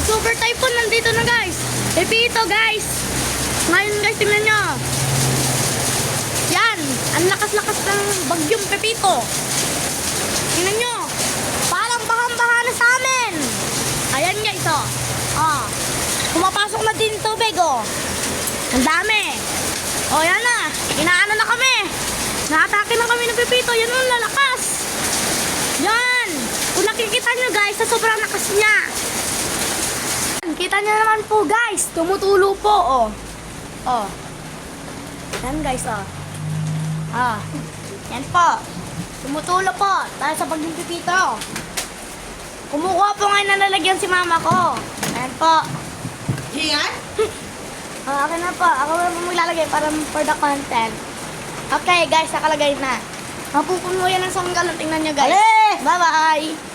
super typhoon nandito na guys. Pepito guys. Ngayon guys, tingnan nyo. Yan, ang lakas-lakas ng bagyong Pepito. Tingnan nyo. Parang bahang-baha na sa amin. Ayan guys, oh. Oh. Pumapasok na din tubig, oh. Ang dami. Oh, yan na. Inaano na kami. Naatake na kami ng Pepito. Yan ang lalakas. Yan. Kung nakikita nyo guys, sa sobrang lakas niya. Kita nyo naman po guys. Tumutulo po, oh. Oh. Yan guys, oh. Ah. Yan po. Tumutulo po. Dahil sa bagyong Pepito. Kumukuha po ngayon na lalagyan si mama ko. Yan po. Yan? Akin na po. Ako na po maglalagay para for the content. Okay guys, nakalagay na. Mapupuno yan ng sanggalon. Tingnan nyo guys. Ale! Bye-bye!